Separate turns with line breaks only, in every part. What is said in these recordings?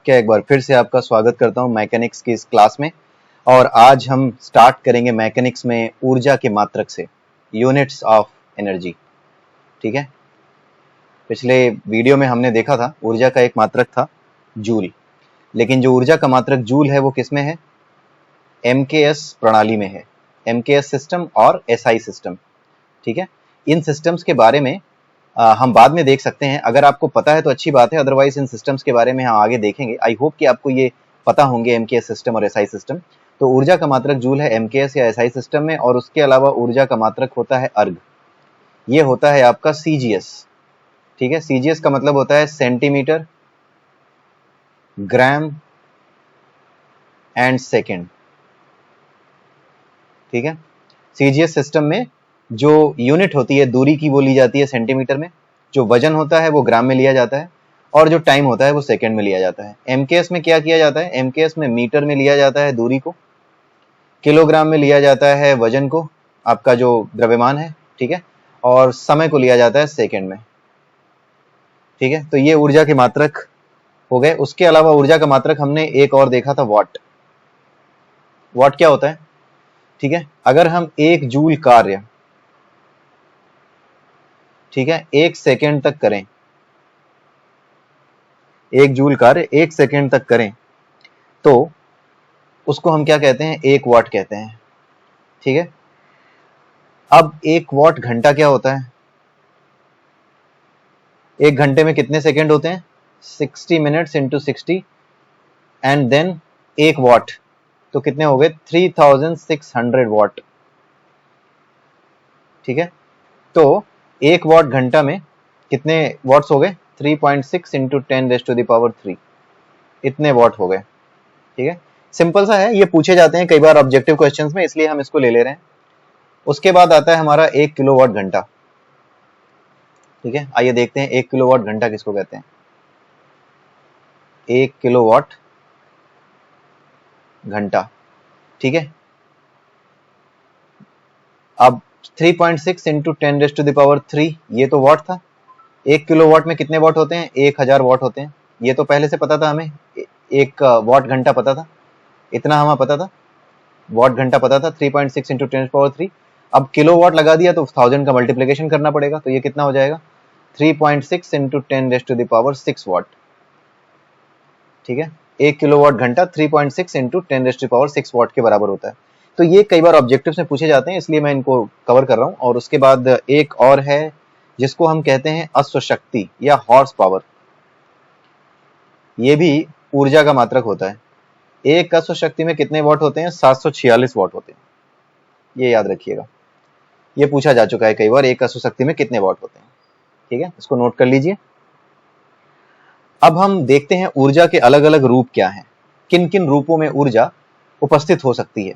नमस्कार, एक बार फिर से आपका स्वागत करता हूं मैकेनिक्स की इस क्लास में। और आज हम स्टार्ट करेंगे मैकेनिक्स में ऊर्जा के मात्रक से, यूनिट्स ऑफ एनर्जी। ठीक है, पिछले वीडियो में हमने देखा था ऊर्जा का एक मात्रक था जूल, लेकिन जो ऊर्जा का मात्रक जूल है वो किस में है? एमकेएस प्रणाली में है, एमकेएस सिस्टम और एसआई सिस्टम। ठीक है, इन सिस्टम्स के बारे में हम बाद में देख सकते हैं। अगर आपको पता है तो अच्छी बात है, अदरवाइज इन सिस्टम्स के बारे में हम आगे देखेंगे। आई होप कि आपको ये पता होंगे एमकेएस सिस्टम और एसआई सिस्टम। तो ऊर्जा का मात्रक जूल है एमकेएस या एसआई सिस्टम में, और उसके अलावा ऊर्जा का मात्रक होता है अर्ग। ये होता है आपका सीजीएस। ठीक है, सीजीएस का मतलब होता है सेंटीमीटर, ग्राम एंड सेकेंड। ठीक है, सीजीएस सिस्टम में जो यूनिट होती है दूरी की वो ली जाती है सेंटीमीटर में, जो वजन होता है वो ग्राम में लिया जाता है, और जो टाइम होता है वो सेकंड में लिया जाता है। एमकेएस में क्या किया जाता है? एमकेएस में मीटर में लिया जाता है दूरी को, किलोग्राम में लिया जाता है वजन को, आपका जो द्रव्यमान है। ठीक है, और समय को लिया जाता है सेकंड में। ठीक है, तो ये ऊर्जा के मात्रक हो गए। उसके अलावा ऊर्जा का मात्रक हमने एक और देखा था, वाट। वाट क्या होता है? ठीक है, अगर हम एक जूल कार्य, ठीक है, एक सेकेंड तक करें, एक जूल कार्य एक सेकेंड तक करें, तो उसको हम क्या कहते हैं? एक वाट कहते हैं। ठीक है, अब एक वाट घंटा क्या होता है? एक घंटे में कितने सेकेंड होते हैं? 60 मिनट्स इंटू 60, एंड देन एक वाट, तो कितने हो गए? 3600 वाट। ठीक है, तो एक वाट घंटा में कितने वाट्स हो गए? 3.6 इंटू 10⁻³ इतने वाट हो गए। ठीक है, सिंपल सा है, ये पूछे जाते हैं कई बार ऑब्जेक्टिव क्वेश्चंस में, इसलिए हम इसको ले ले रहे हैं। उसके बाद आता है हमारा 1 किलोवाट घंटा। ठीक है, आइए देखते हैं 1 किलोवाट घंटा किसको कहते हैं। 1 किलोवाट घंटा। ठीक है, अब 3.6 इंटू 10⁻³ ये तो वाट था। 1 किलोवाट में कितने वाट होते हैं? 1000 वाट होते हैं। ये तो पहले से पता था हमें, एक वाट घंटा पता था, इतना हमें पता था, वाट घंटा पता था, 3.6 इंटू 10⁻³ अब किलोवाट लगा दिया तो 1000 का मल्टीप्लिकेशन करना पड़ेगा, तो ये कितना हो जाएगा? 3.6 इंटू 10⁻6 वाट। ठीक है, 1 किलोवाट घंटा 3.6 इंटू 10⁻6 वाट के बराबर होता है। तो ये कई बार ऑब्जेक्टिव्स में पूछे जाते हैं, इसलिए मैं इनको कवर कर रहा हूं। और उसके बाद एक और है जिसको हम कहते हैं अश्वशक्ति या हॉर्स पावर। ये भी ऊर्जा का मात्रक होता है। एक अश्वशक्ति में कितने वाट होते हैं? 746 वाट होते हैं, ये याद रखिएगा। ये पूछा जा चुका है कई बार, एक अश्वशक्ति में कितने वाट होते हैं। ठीक है, इसको नोट कर लीजिए। अब हम देखते हैं ऊर्जा के अलग अलग रूप क्या हैं, किन किन रूपों में ऊर्जा उपस्थित हो सकती है।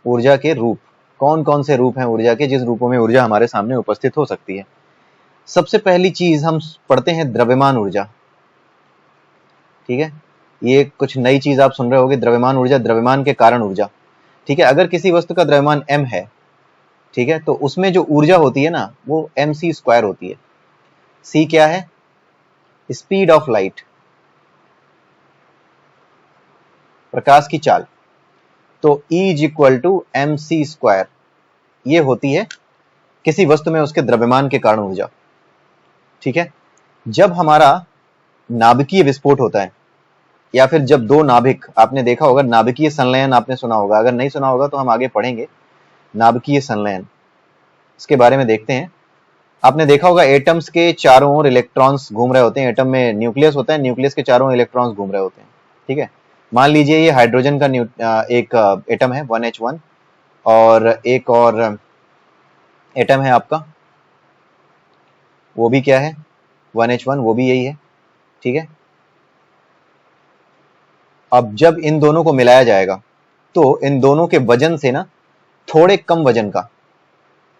ऊर्जा के रूप कौन कौन से रूप हैं ऊर्जा के, जिस रूपों में ऊर्जा हमारे सामने उपस्थित हो सकती है। सबसे पहली चीज हम पढ़ते हैं द्रव्यमान ऊर्जा। ठीक है, ये कुछ नई चीज आप सुन रहे होंगे, द्रव्यमान ऊर्जा, द्रव्यमान के कारण ऊर्जा। ठीक है, अगर किसी वस्तु का द्रव्यमान m है, ठीक है, तो उसमें जो ऊर्जा होती है ना वो mc² होती है। c क्या है? स्पीड ऑफ लाइट, प्रकाश की चाल। तो E = mc², ये होती है किसी वस्तु में उसके द्रव्यमान के कारण ऊर्जा। ठीक है, जब हमारा नाभिकीय विस्फोट होता है, या फिर जब दो नाभिक, आपने देखा होगा नाभिकीय संलयन, आपने सुना होगा, अगर नहीं सुना होगा तो हम आगे पढ़ेंगे नाभिकीय संलयन, इसके बारे में देखते हैं। आपने देखा होगा एटम्स के चारों ओर इलेक्ट्रॉन्स घूम रहे होते हैं। एटम में न्यूक्लियस होता है, न्यूक्लियस के चारों इलेक्ट्रॉन्स घूम रहे होते हैं। ठीक है, मान लीजिए ये हाइड्रोजन का एक एटम है 1H1, और एक और एटम है आपका, वो भी क्या है? 1H1, वो भी यही है। ठीक है, अब जब इन दोनों को मिलाया जाएगा तो इन दोनों के वजन से ना थोड़े कम वजन का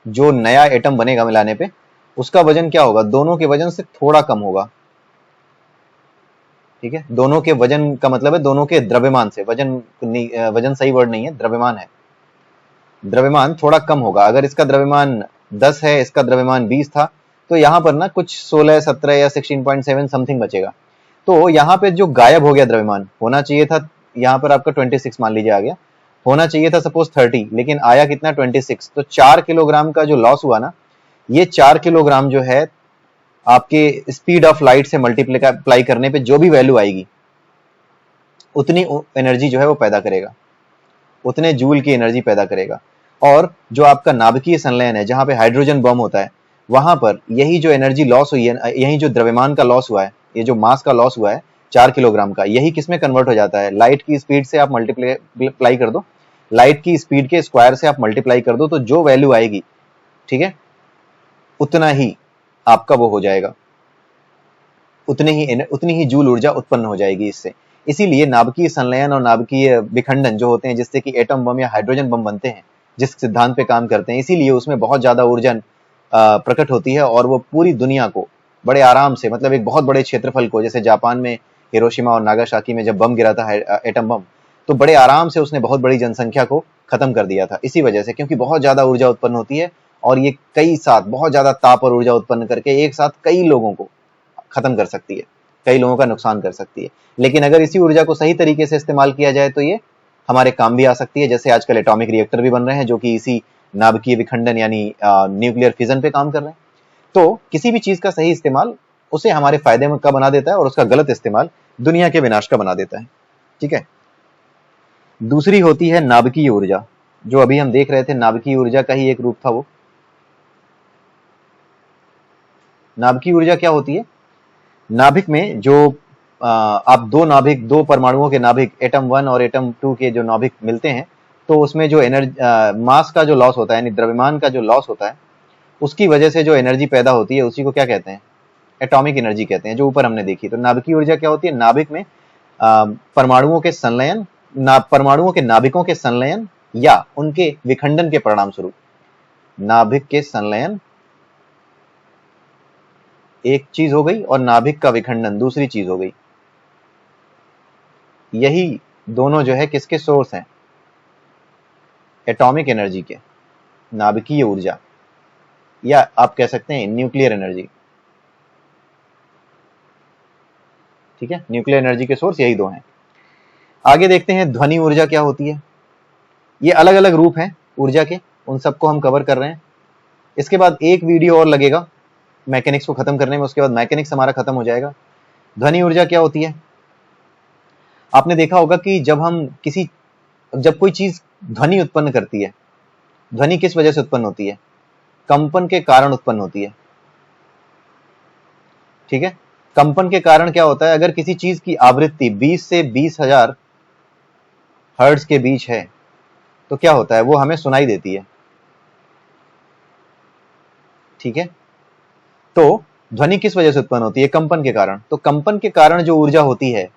जो नया एटम बनेगा मिलाने पे, उसका वजन क्या होगा? दोनों के वजन से थोड़ा कम होगा। ठीक है, दोनों के वजन का मतलब है दोनों के द्रव्यमान से, वजन सही वर्ड नहीं है, द्रव्यमान है। द्रव्यमान थोड़ा कम होगा। अगर इसका द्रव्यमान 10 है, इसका द्रव्यमान 20 था, तो यहाँ पर ना कुछ 16, 17 या 16.7 समथिंग बचेगा। तो यहाँ पे जो गायब हो गया द्रव्यमान, होना चाहिए था यहाँ पर आपका 26 मान लीजिए आ गया, होना चाहिए था सपोज 30, लेकिन आया कितना 26। तो 4 किलोग्राम का जो लॉस हुआ ना, ये 4 किलोग्राम जो है आपके स्पीड ऑफ लाइट से मल्टीप्लाई करने पे जो भी वैल्यू आएगी उतनी एनर्जी जो है वो पैदा करेगा, उतने जूल की एनर्जी पैदा करेगा। और जो आपका नाभिकीय संलयन है, जहां पे हाइड्रोजन बम होता है, वहां पर यही जो एनर्जी लॉस हुई है, यही जो द्रव्यमान का लॉस हुआ है, ये जो मास का लॉस हुआ है 4 किलोग्राम का, यही किसमें कन्वर्ट हो जाता है, लाइट की स्पीड से आप मल्टीप्लाई कर दो, लाइट की स्पीड के स्क्वायर से आप मल्टीप्लाई कर दो, तो जो वैल्यू आएगी, ठीक है, उतना ही आपका वो हो जाएगा, उतनी ही जूल ऊर्जा उत्पन्न हो जाएगी इससे। इसीलिए नाभिकीय संलयन और नाभिकीय विखंडन जो होते हैं, जिससे कि एटम बम या हाइड्रोजन बम बनते हैं, जिस सिद्धांत पे काम करते हैं, इसीलिए उसमें बहुत ज्यादा ऊर्जा प्रकट होती है और वो पूरी दुनिया को बड़े आराम से, मतलब एक बहुत बड़े क्षेत्रफल को, जैसे जापान में हिरोशिमा और नागासाकी में जब बम गिरा था एटम बम, तो बड़े आराम से उसने बहुत बड़ी जनसंख्या को खत्म कर दिया था, इसी वजह से, क्योंकि बहुत ज्यादा ऊर्जा उत्पन्न होती है और ये कई साथ बहुत ज्यादा ताप और ऊर्जा उत्पन्न करके एक साथ कई लोगों को खत्म कर सकती है, कई लोगों का नुकसान कर सकती है। लेकिन अगर इसी ऊर्जा को सही तरीके से इस्तेमाल किया जाए तो ये हमारे काम भी आ सकती है, जैसे आजकल एटॉमिक रिएक्टर भी बन रहे हैं जो कि इसी नाभिकीय विखंडन यानी न्यूक्लियर फिजन पे काम कर रहे हैं। तो किसी भी चीज का सही इस्तेमाल उसे हमारे फायदे में का बना देता है और उसका गलत इस्तेमाल दुनिया के विनाश का बना देता है, ठीक है। दूसरी होती है नाभिकीय ऊर्जा, जो अभी हम देख रहे थे, नाभिकीय ऊर्जा का ही एक रूप था वो। नाभिकीय ऊर्जा क्या होती है, नाभिक में जो आप दो परमाणुओं के नाभिक, एटम 1 और एटम 2 के जो नाभिक मिलते हैं, तो उसमें जो एनर्जी मास का जो लॉस होता है, यानी द्रव्यमान का जो लॉस होता है, उसकी वजह से जो एनर्जी पैदा होती है उसी को क्या कहते हैं, एटॉमिक एनर्जी कहते हैं, जो ऊपर हमने देखी। तो नाभिकीय ऊर्जा क्या होती है, नाभिक में परमाणुओं के संलयन, परमाणुओं के नाभिकों के संलयन या उनके विखंडन के परिणाम स्वरूप, नाभिक के संलयन एक चीज हो गई और नाभिक का विखंडन दूसरी चीज हो गई। यही दोनों जो है किसके सोर्स हैं, एटॉमिक एनर्जी के, नाभिकीय ऊर्जा, या आप कह सकते हैं न्यूक्लियर एनर्जी, ठीक है। न्यूक्लियर एनर्जी के सोर्स यही दो हैं। आगे देखते हैं ध्वनि ऊर्जा क्या होती है। ये अलग अलग रूप हैं ऊर्जा के, उन सबको हम कवर कर रहे हैं। इसके बाद एक वीडियो और लगेगा मैकेनिक्स को खत्म करने में, उसके बाद मैकेनिक्स हमारा खत्म हो जाएगा। ध्वनि ऊर्जा क्या होती है, आपने देखा होगा कि जब कोई चीज ध्वनि उत्पन्न करती है, ध्वनि किस वजह से उत्पन्न होती है, कंपन के कारण उत्पन्न होती है, ठीक है। कंपन के कारण क्या होता है, अगर किसी चीज की आवृत्ति 20 से 20,000 हर्ट्ज के बीच है तो क्या होता है, वो हमें सुनाई देती है, ठीक है। तो ध्वनि किस वजह से उत्पन्न होती है, कंपन के कारण। तो कंपन के कारण जो ऊर्जा होती है,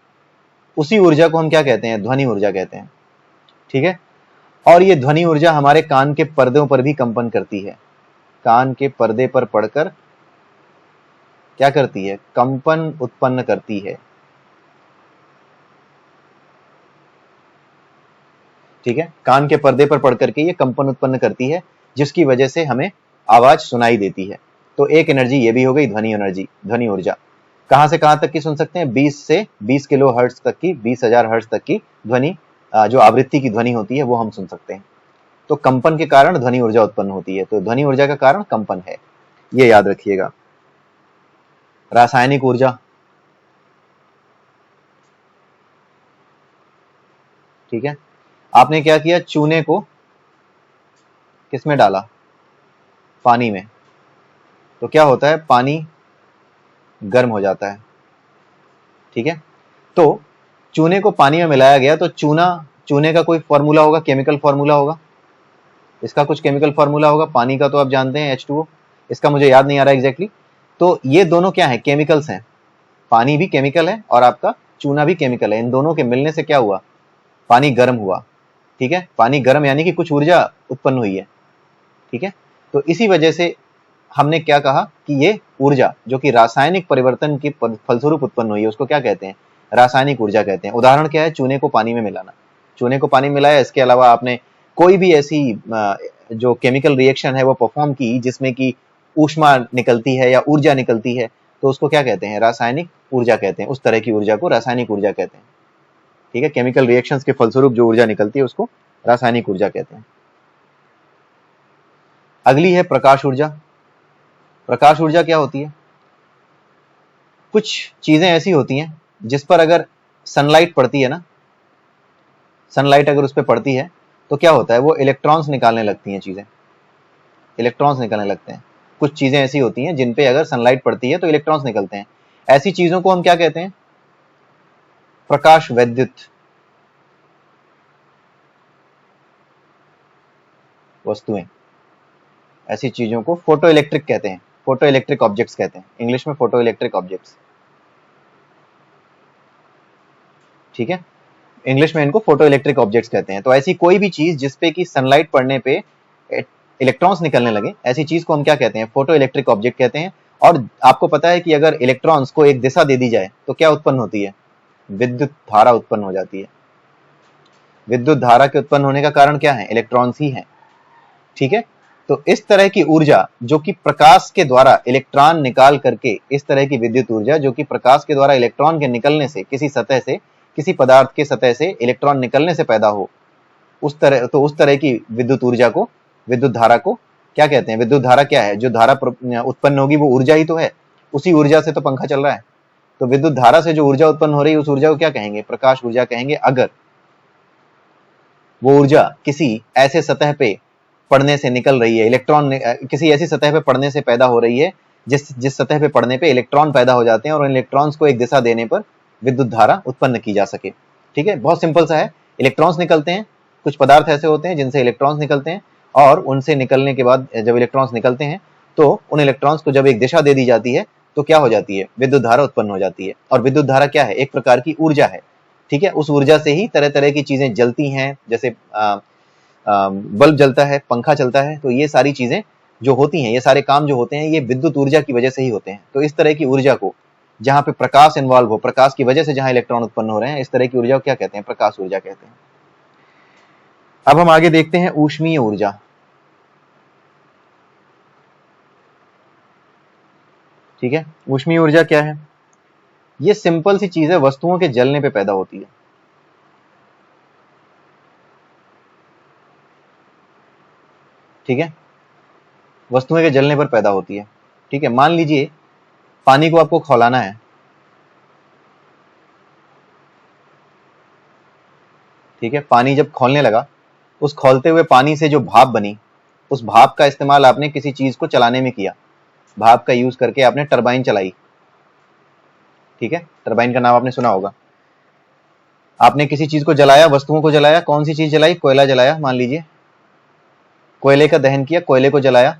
उसी ऊर्जा को हम क्या कहते हैं, ध्वनि ऊर्जा कहते हैं, ठीक है। और ये ध्वनि ऊर्जा हमारे कान के पर्दों पर भी कंपन करती है, कान के पर्दे पर पड़कर क्या करती है, कंपन उत्पन्न करती है, ठीक है। कान के पर्दे पर पड़ करके ये कंपन उत्पन्न करती है, जिसकी वजह से हमें आवाज सुनाई देती है। तो एक एनर्जी ये भी हो गई ध्वनि एनर्जी, ध्वनि ऊर्जा। कहां से कहां तक की सुन सकते हैं, 20 से 20 किलो हर्ट्ज तक की, 20,000 हर्ट्ज तक की ध्वनि, जो आवृत्ति की ध्वनि होती है वो हम सुन सकते हैं। तो कंपन के कारण ध्वनि ऊर्जा उत्पन्न होती है, तो ध्वनि ऊर्जा का कारण कंपन है, ये याद रखिएगा। रासायनिक ऊर्जा, ठीक है। आपने क्या किया, चूने को किसमें डाला, पानी में, तो क्या होता है, पानी गर्म हो जाता है, ठीक है। तो चूने को पानी में मिलाया गया, तो चूने का कोई फॉर्मूला होगा, केमिकल फॉर्मूला होगा, इसका कुछ केमिकल फॉर्मूला होगा। पानी का तो आप जानते हैं H2O, इसका मुझे याद नहीं आ रहा एग्जैक्टली। तो ये दोनों क्या है, केमिकल्स हैं, पानी भी केमिकल है और आपका चूना भी केमिकल है। इन दोनों के मिलने से क्या हुआ, पानी गर्म हुआ, ठीक है। पानी गर्म यानी कि कुछ ऊर्जा उत्पन्न हुई है, ठीक है। तो इसी वजह से हमने क्या कहा कि ये ऊर्जा जो कि रासायनिक परिवर्तन के फलस्वरूप उत्पन्न हुई है, उसको क्या कहते हैं, रासायनिक ऊर्जा कहते हैं। उदाहरण क्या है, चूने को पानी में मिलाना, चूने को पानी में मिलाया, इसके अलावा आपने कोई भी ऐसी जो केमिकल रिएक्शन है वो परफॉर्म की जिसमें कि ऊष्मा निकलती है या ऊर्जा निकलती है तो उसको क्या कहते हैं? रासायनिक ऊर्जा कहते हैं। उस तरह की ऊर्जा को रासायनिक ऊर्जा कहते हैं। ठीक है, केमिकल रिएक्शंस के फलस्वरूप जो ऊर्जा निकलती है उसको रासायनिक ऊर्जा कहते हैं। अगली है प्रकाश ऊर्जा। प्रकाश ऊर्जा क्या होती है? कुछ चीजें ऐसी होती हैं जिस पर अगर सनलाइट पड़ती है ना, सनलाइट अगर उस पर पड़ती है तो क्या होता है? वो इलेक्ट्रॉन्स निकालने लगती हैं चीजें, इलेक्ट्रॉन्स निकलने लगते हैं। कुछ चीजें ऐसी होती हैं जिन पे अगर सनलाइट पड़ती है तो इलेक्ट्रॉन्स निकलते हैं। ऐसी चीजों को हम क्या कहते हैं? प्रकाश वैद्युत वस्तुएं। ऐसी चीजों को फोटो इलेक्ट्रिक कहते हैं, फोटो इलेक्ट्रिक ऑब्जेक्ट्स कहते हैं, इंग्लिश में फोटो इलेक्ट्रिक ऑब्जेक्ट्स। ठीक है, इंग्लिश में इनको फोटो इलेक्ट्रिक ऑब्जेक्ट्स कहते हैं। तो ऐसी कोई भी चीज जिसपे कि सनलाइट पड़ने पे इलेक्ट्रॉन्स निकलने लगे, ऐसी चीज को हम क्या कहते हैं? फोटो इलेक्ट्रिक ऑब्जेक्ट कहते हैं। और आपको पता है कि अगर इलेक्ट्रॉन्स को एक दिशा दे दी जाए तो क्या उत्पन्न होती है? विद्युत धारा उत्पन्न हो जाती है। विद्युत धारा के उत्पन्न होने का कारण क्या है? इलेक्ट्रॉन्स ही है। ठीक है, तो इस तरह की ऊर्जा जो कि प्रकाश के द्वारा इलेक्ट्रॉन निकाल करके, इस तरह की विद्युत ऊर्जा जो कि प्रकाश के द्वारा इलेक्ट्रॉन के निकलने से, किसी सतह से, किसी पदार्थ के सतह से इलेक्ट्रॉन निकलने से पैदा हो, उस तरह की विद्युत ऊर्जा को, विद्युत धारा को क्या कहते हैं? विद्युत धारा क्या है? जो धारा उत्पन्न होगी वो ऊर्जा ही तो है। उसी ऊर्जा से तो पंखा चल रहा है। तो विद्युत धारा से जो ऊर्जा उत्पन्न हो रही है उस ऊर्जा को क्या कहेंगे? प्रकाश ऊर्जा कहेंगे। अगर वो ऊर्जा किसी ऐसे सतह पे पड़ने से निकल रही है, इलेक्ट्रॉन किसी ऐसी सतह पे पड़ने से पैदा हो रही है जिस सतह पे पड़ने पे इलेक्ट्रॉन पैदा हो जाते हैं और उन इलेक्ट्रॉन्स को एक दिशा देने पर विद्युत धारा उत्पन्न की जा सके। ठीक है, बहुत सिंपल सा है। इलेक्ट्रॉन्स निकलते हैं, कुछ पदार्थ ऐसे होते हैं जिनसे इलेक्ट्रॉन्स निकलते हैं और उनसे निकलने के बाद जब इलेक्ट्रॉन्स निकलते हैं तो उन इलेक्ट्रॉन्स को जब एक दिशा दे दी जाती है तो क्या हो जाती है? विद्युत धारा उत्पन्न हो जाती है। और विद्युत धारा क्या है? एक प्रकार की ऊर्जा है। ठीक है, उस ऊर्जा से ही तरह तरह की चीजें जलती हैं, जैसे बल्ब जलता है, पंखा चलता है। तो ये सारी चीजें जो होती हैं, ये सारे काम जो होते हैं, ये विद्युत ऊर्जा की वजह से ही होते हैं। तो इस तरह की ऊर्जा को, जहां पे प्रकाश इन्वॉल्व हो, प्रकाश की वजह से जहां इलेक्ट्रॉन उत्पन्न हो रहे हैं, इस तरह की ऊर्जा को क्या कहते हैं? प्रकाश ऊर्जा कहते हैं। अब हम आगे देखते हैं ऊष्मीय ऊर्जा। ठीक है, ऊष्मीय ऊर्जा क्या है? ये सिंपल सी चीज है, वस्तुओं के जलने पे पैदा होती है। ठीक है, वस्तुएं के जलने पर पैदा होती है। ठीक है, मान लीजिए पानी को आपको खौलाना है। ठीक है, पानी जब खौलने लगा, उस खौलते हुए पानी से जो भाप बनी, उस भाप का इस्तेमाल आपने किसी चीज को चलाने में किया। भाप का यूज करके आपने टरबाइन चलाई। ठीक है, टरबाइन का नाम आपने सुना होगा। आपने किसी चीज को जलाया, वस्तुओं को जलाया। कौन सी चीज जलाई? कोयला जलाया। मान लीजिए कोयले का दहन किया, कोयले को जलाया।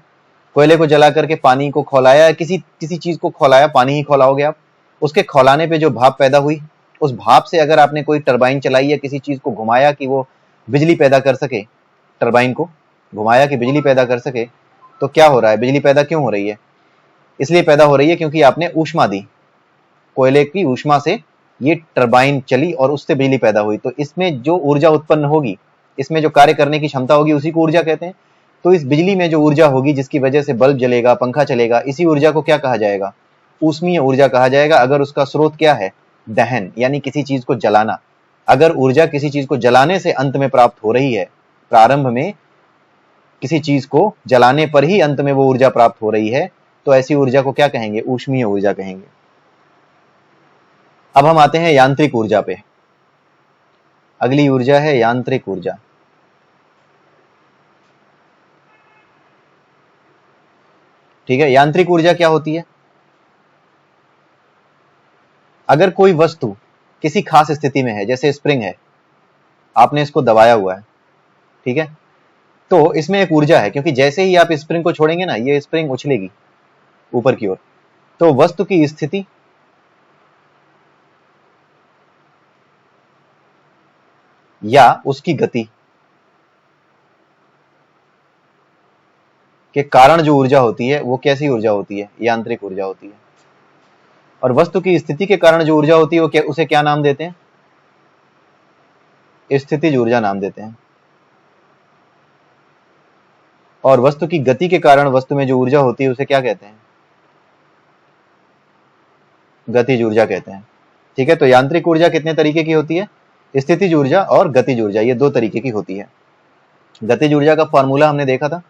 कोयले को जला करके पानी को खौलाया, किसी किसी चीज को खौलाया, पानी ही खौलाओगे आप। उसके खौलाने पे जो भाप पैदा हुई, उस भाप से अगर आपने कोई टरबाइन चलाई या किसी चीज को घुमाया कि वो बिजली पैदा कर सके, टरबाइन को घुमाया कि बिजली पैदा कर सके, तो क्या हो रहा है? बिजली पैदा क्यों हो रही है? इसलिए पैदा हो रही है क्योंकि आपने ऊष्मा दी। कोयले की ऊष्मा से ये टरबाइन चली और उससे बिजली पैदा हुई। तो इसमें जो ऊर्जा उत्पन्न होगी, इसमें जो कार्य करने की क्षमता होगी, उसी को ऊर्जा कहते हैं। तो इस बिजली में जो ऊर्जा होगी जिसकी वजह से बल्ब जलेगा, पंखा चलेगा, इसी ऊर्जा को क्या कहा जाएगा? ऊष्मीय ऊर्जा कहा जाएगा। अगर उसका स्रोत क्या है? दहन, यानी किसी चीज को जलाना। अगर ऊर्जा किसी चीज को जलाने से अंत में प्राप्त हो रही है, प्रारंभ में किसी चीज को जलाने पर ही अंत में वो ऊर्जा प्राप्त हो रही है, तो ऐसी ऊर्जा को क्या कहेंगे? ऊष्मीय ऊर्जा कहेंगे। अब हम आते हैं यांत्रिक ऊर्जा पे। अगली ऊर्जा है यांत्रिक ऊर्जा। ठीक है, यांत्रिक ऊर्जा क्या होती है? अगर कोई वस्तु किसी खास स्थिति में है, जैसे स्प्रिंग है, आपने इसको दबाया हुआ है। ठीक है, तो इसमें एक ऊर्जा है, क्योंकि जैसे ही आप स्प्रिंग को छोड़ेंगे ना, ये स्प्रिंग उछलेगी ऊपर की ओर। तो वस्तु की स्थिति या उसकी गति के कारण जो ऊर्जा होती है वो कैसी ऊर्जा होती है? यांत्रिक ऊर्जा होती है। और वस्तु की स्थिति के कारण जो ऊर्जा होती है वो उसे क्या नाम देते हैं? स्थितिज ऊर्जा नाम देते हैं। और वस्तु की गति के कारण वस्तु में जो ऊर्जा होती है उसे क्या कहते हैं? गतिज ऊर्जा कहते हैं। ठीक है, तो यांत्रिक ऊर्जा कितने तरीके की होती है? स्थितिज ऊर्जा और गतिज ऊर्जा, ये दो तरीके की होती है। गतिज ऊर्जा का फॉर्मूला हमने देखा था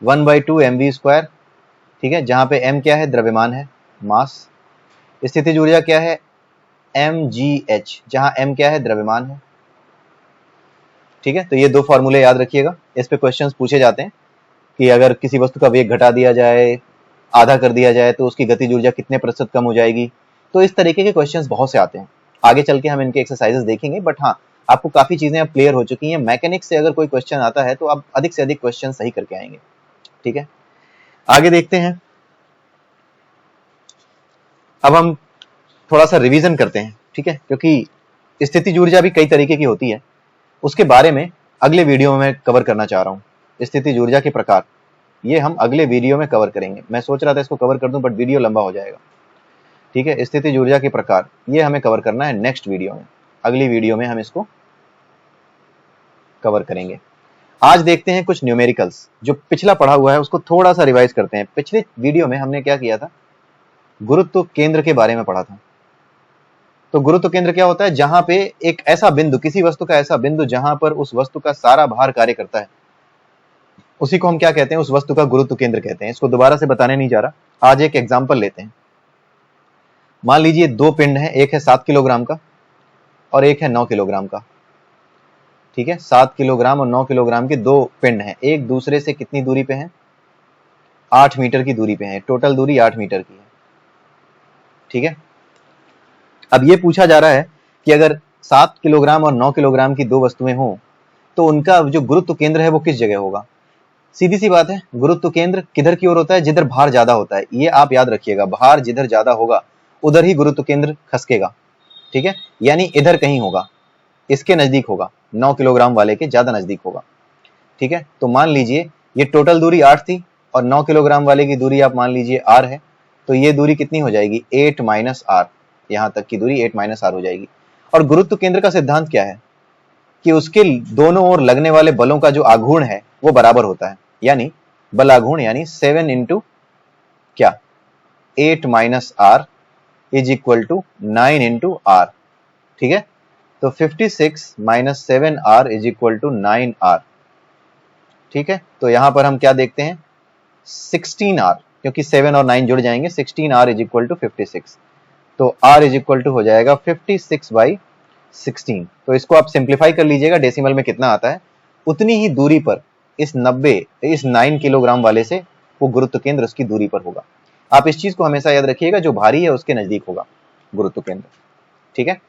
1/2 mv²। ठीक है, जहां पे m क्या है? द्रव्यमान है, मास। स्थितिज ऊर्जा क्या है? mgh, जहां m क्या है? द्रव्यमान है। ठीक है, तो ये दो फॉर्मूले याद रखिएगा, इस पे क्वेश्चंस पूछे जाते हैं कि अगर किसी वस्तु का वेग घटा दिया जाए, आधा कर दिया जाए, तो उसकी गतिज ऊर्जा कितने प्रतिशत कम हो जाएगी। तो इस तरीके के क्वेश्चंस बहुत से आते हैं। आगे चल के हम इनके एक्सरसाइजेस देखेंगे, बट हाँ, आपको काफी चीजें अब क्लियर हो चुकी हैं। मैकेनिक्स से अगर कोई क्वेश्चन आता है तो आप अधिक से अधिक क्वेश्चन सही करके आएंगे। ठीक है, आगे देखते हैं। अब हम थोड़ा सा रिवीजन करते हैं, ठीक है, क्योंकि स्थितिज ऊर्जा भी कई तरीके की होती है, उसके बारे में अगले वीडियो में मैं कवर करना चाह रहा हूँ। स्थितिज ऊर्जा के प्रकार ये हम अगले वीडियो में कवर करेंगे। मैं सोच रहा था इसको कवर कर दूं, बट वीडियो लंबा हो जाएगा। ठीक है, स्थितिज ऊर्जा के प्रकार ये हमें कवर करना है नेक्स्ट वीडियो में। अगली वीडियो में हम इसको कवर करेंगे। आज देखते हैं कुछ न्यूमेरिकल्स, जो पिछला पढ़ा हुआ है उसको थोड़ा सा रिवाइज करते हैं। पिछले वीडियो में हमने क्या किया था? गुरुत्व केंद्र के बारे में पढ़ा था। तो गुरुत्व केंद्र क्या होता है? जहां पे एक ऐसा बिंदु, किसी वस्तु का ऐसा बिंदु जहां पर उस वस्तु का सारा भार कार्य करता है, उसी को हम क्या कहते हैं? उस वस्तु का गुरुत्व केंद्र कहते हैं। इसको दोबारा से बताने नहीं जा रहा, आज एक एग्जांपल लेते हैं। मान लीजिए दो पिंड हैं, एक है 7 किलोग्राम का और एक है 9 किलोग्राम का। ठीक है, 7 किलोग्राम और 9 किलोग्राम के दो पिंड हैं, एक दूसरे से कितनी दूरी पे हैं? 8 मीटर की दूरी पे हैं। टोटल दूरी 8 मीटर की है। ठीक है, अब ये पूछा जा रहा है कि अगर 7 किलोग्राम और 9 किलोग्राम की दो वस्तुएं हों तो उनका जो गुरुत्व केंद्र है वो किस जगह होगा? सीधी सी बात है, गुरुत्व केंद्र किधर की ओर होता है? जिधर भार ज्यादा होता है। ये आप याद रखिएगा, भार जिधर ज्यादा होगा उधर ही गुरुत्व केंद्र खसकेगा। ठीक है, यानी इधर कहीं होगा, इसके नजदीक होगा, 9 किलोग्राम वाले के ज्यादा नजदीक होगा। ठीक है, तो मान लीजिए ये टोटल दूरी 8 थी और 9 किलोग्राम वाले की दूरी आप मान लीजिए r है, तो ये दूरी कितनी हो जाएगी? 8 - r। यहां तक की दूरी 8 - r हो जाएगी। और गुरुत्व केंद्र का सिद्धांत क्या है? कि उसके दोनों ओर लगने वाले बलों का जो आघूर्ण है वो बराबर होता है, यानी बल आघूर्ण, यानी 7 इंटू क्या? 8 - r is equal to 9 into r। ठीक है, तो 56 - 7r is equal to 9r। ठीक है, तो यहां पर हम क्या देखते हैं? 16r, क्योंकि 7 और 9 जुड़ जाएंगे, 16r इज इक्वल टू 56। तो r इज इक्वल टू हो जाएगा 56/16। तो इसको आप सिंप्लीफाई कर लीजिएगा, डेसिमल में कितना आता है? उतनी ही दूरी पर इस 9 किलोग्राम वाले से वो गुरुत्व केंद्र उसकी दूरी पर होगा। आप इस चीज को हमेशा याद रखिएगा, जो भारी है उसके नजदीक होगा गुरुत्व केंद्र। ठीक है,